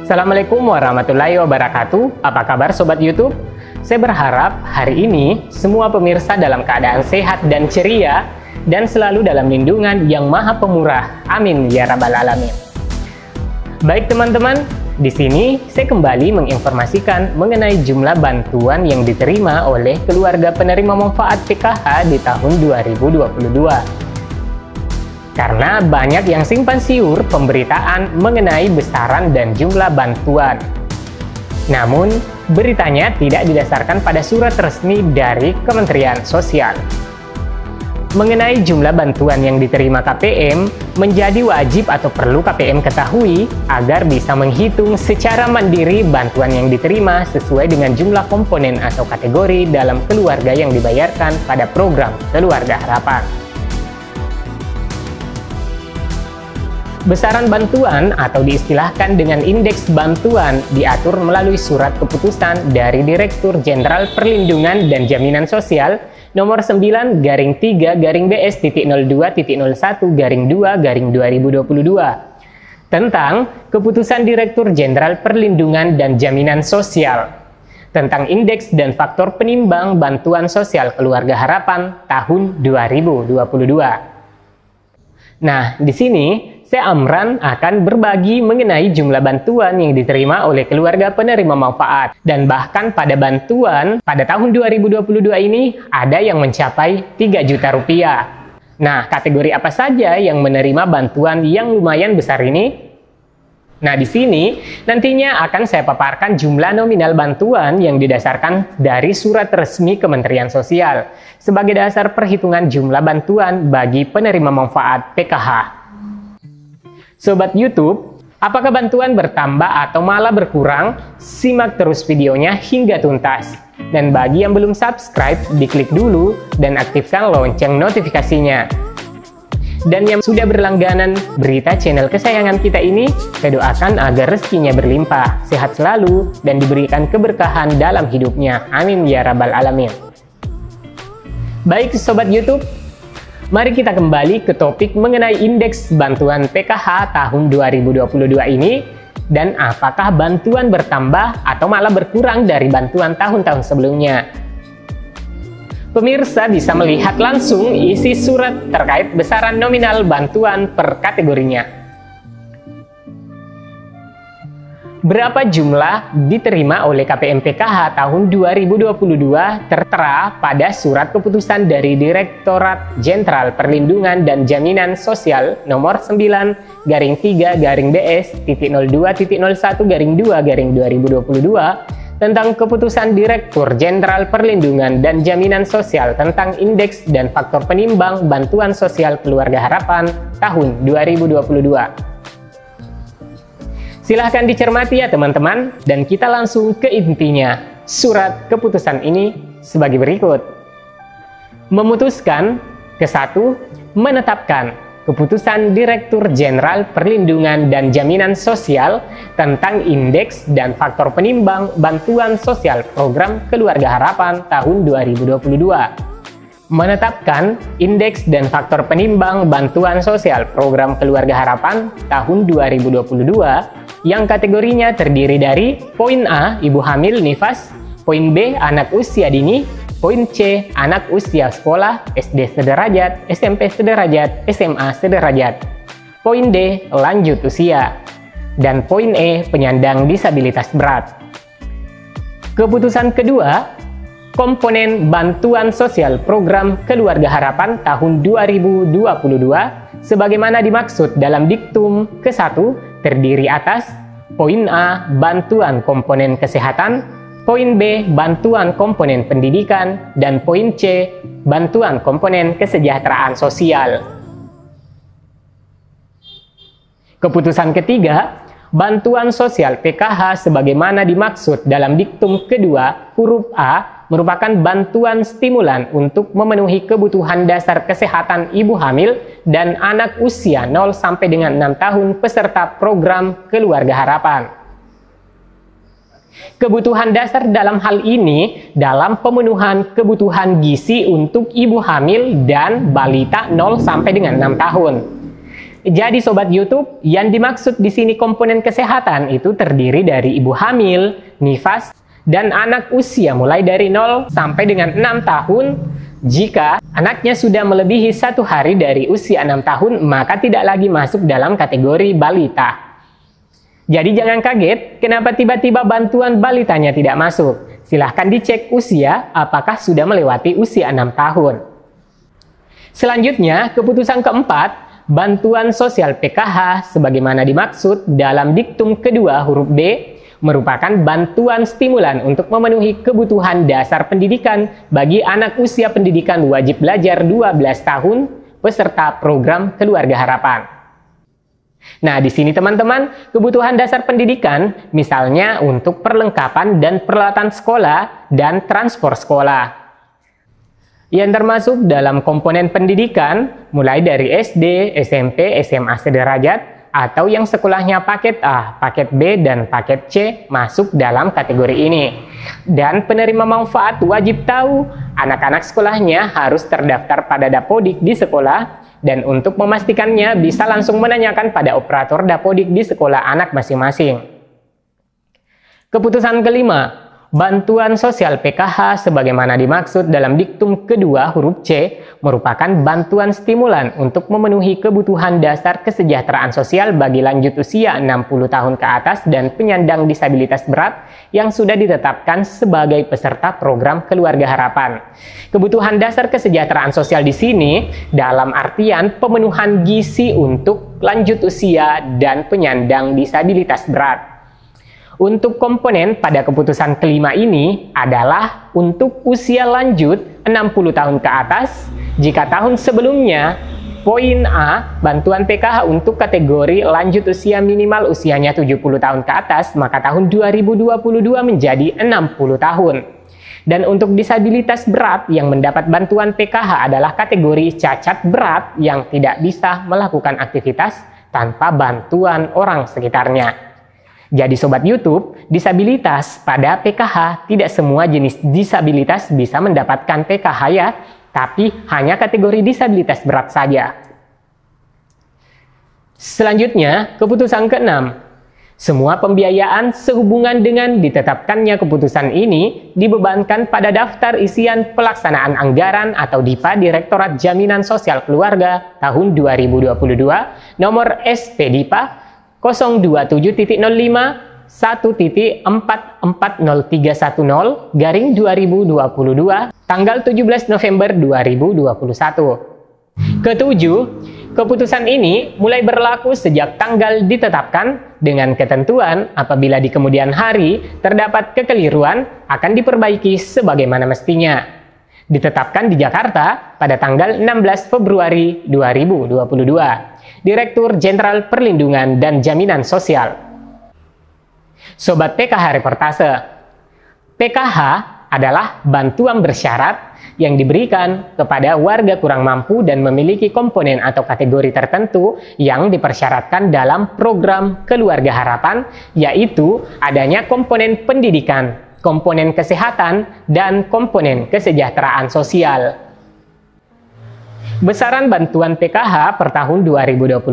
Assalamualaikum warahmatullahi wabarakatuh. Apa kabar Sobat YouTube? Saya berharap hari ini semua pemirsa dalam keadaan sehat dan ceria dan selalu dalam lindungan yang Maha Pemurah. Amin ya rabbal alamin. Baik teman-teman, di sini saya kembali menginformasikan mengenai jumlah bantuan yang diterima oleh keluarga penerima manfaat PKH di tahun 2022. Karena banyak yang simpang siur pemberitaan mengenai besaran dan jumlah bantuan. Namun, beritanya tidak didasarkan pada surat resmi dari Kementerian Sosial. Mengenai jumlah bantuan yang diterima KPM, menjadi wajib atau perlu KPM ketahui agar bisa menghitung secara mandiri bantuan yang diterima sesuai dengan jumlah komponen atau kategori dalam keluarga yang dibayarkan pada program Keluarga Harapan. Besaran bantuan atau diistilahkan dengan indeks bantuan diatur melalui surat keputusan dari Direktur Jenderal Perlindungan dan Jaminan Sosial nomor 9/BS.02.01/2/2022 tentang Keputusan Direktur Jenderal Perlindungan dan Jaminan Sosial tentang indeks dan faktor penimbang bantuan sosial Keluarga Harapan tahun 2022. Nah, di sini saya Amran akan berbagi mengenai jumlah bantuan yang diterima oleh keluarga penerima manfaat. Dan bahkan pada bantuan pada tahun 2022 ini ada yang mencapai 3 juta rupiah. Nah, kategori apa saja yang menerima bantuan yang lumayan besar ini? Nah, di sini nantinya akan saya paparkan jumlah nominal bantuan yang didasarkan dari surat resmi Kementerian Sosial sebagai dasar perhitungan jumlah bantuan bagi penerima manfaat PKH. Sobat YouTube, apakah bantuan bertambah atau malah berkurang? Simak terus videonya hingga tuntas. Dan bagi yang belum subscribe, diklik dulu dan aktifkan lonceng notifikasinya. Dan yang sudah berlangganan berita channel kesayangan kita ini, saya doakan agar rezekinya berlimpah, sehat selalu, dan diberikan keberkahan dalam hidupnya. Amin ya rabbal alamin. Baik Sobat YouTube, mari kita kembali ke topik mengenai indeks bantuan PKH tahun 2022 ini, dan apakah bantuan bertambah atau malah berkurang dari bantuan tahun-tahun sebelumnya. Pemirsa bisa melihat langsung isi surat terkait besaran nominal bantuan per kategorinya. Berapa jumlah diterima oleh KPM PKH tahun 2022 tertera pada surat keputusan dari Direktorat Jenderal Perlindungan dan Jaminan Sosial nomor 9/3/BS.02.01/2/2022 tentang Keputusan Direktur Jenderal Perlindungan dan Jaminan Sosial tentang indeks dan faktor penimbang bantuan sosial Keluarga Harapan tahun 2022. Silahkan dicermati ya teman-teman, dan kita langsung ke intinya. Surat keputusan ini sebagai berikut. Memutuskan ke-1, menetapkan Keputusan Direktur Jenderal Perlindungan dan Jaminan Sosial tentang indeks dan faktor penimbang bantuan sosial program Keluarga Harapan tahun 2022. Menetapkan indeks dan faktor penimbang bantuan sosial program Keluarga Harapan tahun 2022 yang kategorinya terdiri dari poin A, ibu hamil nifas, poin B, anak usia dini, poin C, anak usia sekolah, SD sederajat, SMP sederajat, SMA sederajat. Poin D, lanjut usia. Dan poin E, penyandang disabilitas berat. Keputusan kedua, komponen bantuan sosial program Keluarga Harapan tahun 2022 sebagaimana dimaksud dalam diktum ke-1 terdiri atas poin A, bantuan komponen kesehatan, poin B, bantuan komponen pendidikan, dan poin C, bantuan komponen kesejahteraan sosial. Keputusan ketiga, bantuan sosial PKH sebagaimana dimaksud dalam diktum kedua huruf A merupakan bantuan stimulan untuk memenuhi kebutuhan dasar kesehatan ibu hamil dan anak usia 0 sampai dengan 6 tahun peserta program Keluarga Harapan. Kebutuhan dasar dalam hal ini dalam pemenuhan kebutuhan gizi untuk ibu hamil dan balita 0 sampai dengan 6 tahun. Jadi Sobat YouTube, yang dimaksud di sini komponen kesehatan itu terdiri dari ibu hamil, nifas, dan anak usia mulai dari 0 sampai dengan 6 tahun. Jika anaknya sudah melebihi 1 hari dari usia 6 tahun, maka tidak lagi masuk dalam kategori balita. Jadi jangan kaget kenapa tiba-tiba bantuan balitanya tidak masuk. Silahkan dicek usia apakah sudah melewati usia 6 tahun. Selanjutnya, keputusan keempat, bantuan sosial PKH sebagaimana dimaksud dalam diktum kedua huruf B merupakan bantuan stimulan untuk memenuhi kebutuhan dasar pendidikan bagi anak usia pendidikan wajib belajar 12 tahun peserta program Keluarga Harapan. Nah, di sini teman-teman, kebutuhan dasar pendidikan misalnya untuk perlengkapan dan peralatan sekolah dan transport sekolah. Yang termasuk dalam komponen pendidikan mulai dari SD, SMP, SMA sederajat atau yang sekolahnya paket A, paket B, dan paket C masuk dalam kategori ini. Dan penerima manfaat wajib tahu anak-anak sekolahnya harus terdaftar pada Dapodik di sekolah, dan untuk memastikannya bisa langsung menanyakan pada operator Dapodik di sekolah anak masing-masing. Keputusan kelima, bantuan sosial PKH sebagaimana dimaksud dalam diktum kedua huruf C merupakan bantuan stimulan untuk memenuhi kebutuhan dasar kesejahteraan sosial bagi lanjut usia 60 tahun ke atas dan penyandang disabilitas berat yang sudah ditetapkan sebagai peserta program Keluarga Harapan. Kebutuhan dasar kesejahteraan sosial di sini dalam artian pemenuhan gizi untuk lanjut usia dan penyandang disabilitas berat. Untuk komponen pada keputusan kelima ini adalah untuk usia lanjut 60 tahun ke atas, jika tahun sebelumnya poin A, bantuan PKH untuk kategori lanjut usia minimal usianya 70 tahun ke atas, maka tahun 2022 menjadi 60 tahun. Dan untuk disabilitas berat yang mendapat bantuan PKH adalah kategori cacat berat yang tidak bisa melakukan aktivitas tanpa bantuan orang sekitarnya. Jadi Sobat YouTube, disabilitas pada PKH tidak semua jenis disabilitas bisa mendapatkan PKH ya, tapi hanya kategori disabilitas berat saja. Selanjutnya, keputusan keenam. Semua pembiayaan sehubungan dengan ditetapkannya keputusan ini dibebankan pada daftar isian pelaksanaan anggaran atau DIPA Direktorat Jaminan Sosial Keluarga tahun 2022 nomor SP DIPA 027.05.1.44030/2022 tanggal 17 November 2021. Ketujuh, keputusan ini mulai berlaku sejak tanggal ditetapkan dengan ketentuan apabila di kemudian hari terdapat kekeliruan akan diperbaiki sebagaimana mestinya. Ditetapkan di Jakarta pada tanggal 16 Februari 2022. Direktur Jenderal Perlindungan dan Jaminan Sosial. Sobat PKH Reportase, PKH adalah bantuan bersyarat yang diberikan kepada warga kurang mampu dan memiliki komponen atau kategori tertentu yang dipersyaratkan dalam program Keluarga Harapan, yaitu adanya komponen pendidikan, komponen kesehatan, dan komponen kesejahteraan sosial. Besaran bantuan PKH per tahun 2022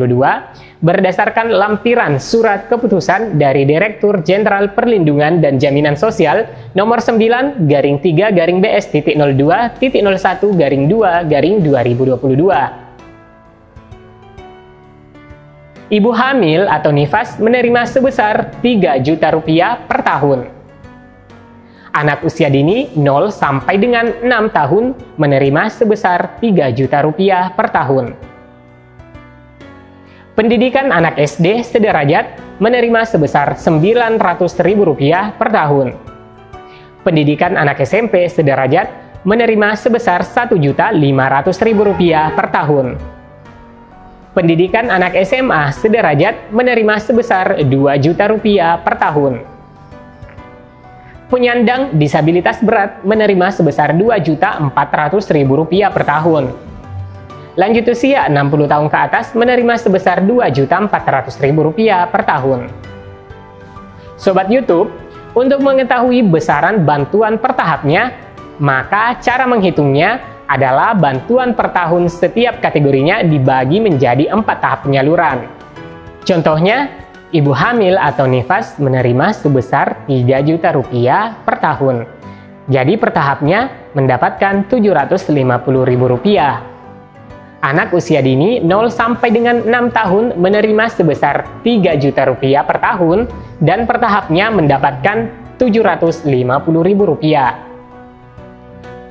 berdasarkan lampiran surat keputusan dari Direktur Jenderal Perlindungan dan Jaminan Sosial nomor 9-3-BS.02-01-2022. Ibu hamil atau nifas menerima sebesar Rp3 juta per tahun. Anak usia dini 0 sampai dengan 6 tahun menerima sebesar Rp3 juta per tahun. Pendidikan anak SD sederajat menerima sebesar Rp900.000 per tahun. Pendidikan anak SMP sederajat menerima sebesar Rp1.500.000 per tahun. Pendidikan anak SMA sederajat menerima sebesar Rp2 juta per tahun. Penyandang disabilitas berat menerima sebesar Rp2.400.000 per tahun. Lanjut usia 60 tahun ke atas menerima sebesar Rp2.400.000 per tahun. Sobat YouTube, untuk mengetahui besaran bantuan per tahapnya, maka cara menghitungnya adalah bantuan per tahun setiap kategorinya dibagi menjadi 4 tahap penyaluran. Contohnya, ibu hamil atau nifas menerima sebesar Rp3.000.000 per tahun. Jadi per tahapnya mendapatkan Rp750.000. Anak usia dini 0 sampai dengan 6 tahun menerima sebesar Rp3.000.000 per tahun dan per tahapnya mendapatkan Rp750.000.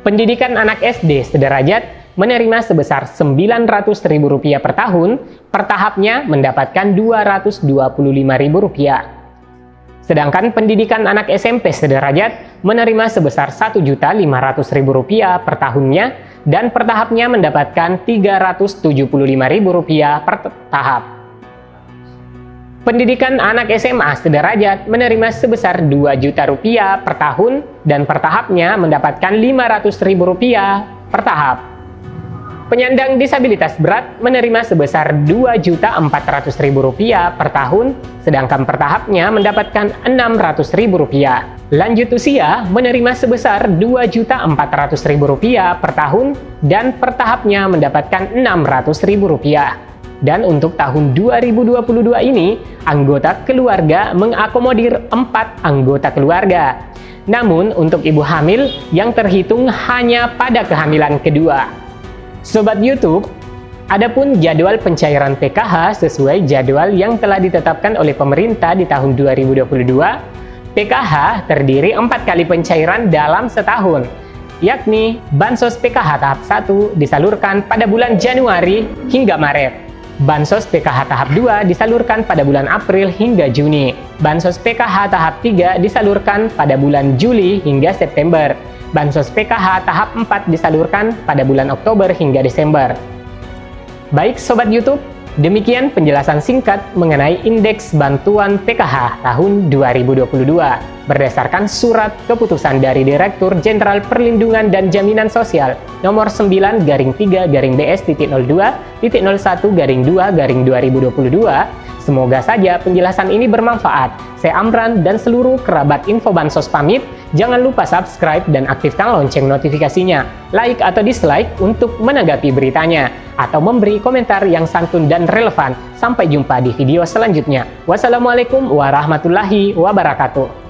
Pendidikan anak SD sederajat menerima sebesar Rp900.000 per tahun, per tahapnya mendapatkan Rp225.000. Sedangkan pendidikan anak SMP sederajat menerima sebesar Rp1.500.000 per tahunnya dan per tahapnya mendapatkan Rp375.000 per tahap. Pendidikan anak SMA sederajat menerima sebesar Rp2 juta per tahun dan per tahapnya mendapatkan Rp500.000 per tahap. Penyandang disabilitas berat menerima sebesar Rp2.400.000 per tahun, sedangkan per tahapnya mendapatkan Rp600.000. Lanjut usia menerima sebesar Rp2.400.000 per tahun dan per tahapnya mendapatkan Rp600.000. Dan untuk tahun 2022 ini, anggota keluarga mengakomodir 4 anggota keluarga. Namun, untuk ibu hamil yang terhitung hanya pada kehamilan kedua. Sobat YouTube, adapun jadwal pencairan PKH sesuai jadwal yang telah ditetapkan oleh pemerintah di tahun 2022, PKH terdiri 4 kali pencairan dalam setahun, yakni Bansos PKH tahap 1 disalurkan pada bulan Januari hingga Maret. Bansos PKH tahap 2 disalurkan pada bulan April hingga Juni. Bansos PKH tahap 3 disalurkan pada bulan Juli hingga September. Bansos PKH tahap 4 disalurkan pada bulan Oktober hingga Desember. Baik Sobat YouTube, demikian penjelasan singkat mengenai indeks bantuan PKH tahun 2022 berdasarkan surat keputusan dari Direktur Jenderal Perlindungan dan Jaminan Sosial nomor 9-BS.02.01-2022. Semoga saja penjelasan ini bermanfaat. Saya Amran dan seluruh kerabat Info Bansos pamit. Jangan lupa subscribe dan aktifkan lonceng notifikasinya, like atau dislike untuk menanggapi beritanya, atau memberi komentar yang santun dan relevan. Sampai jumpa di video selanjutnya. Wassalamualaikum warahmatullahi wabarakatuh.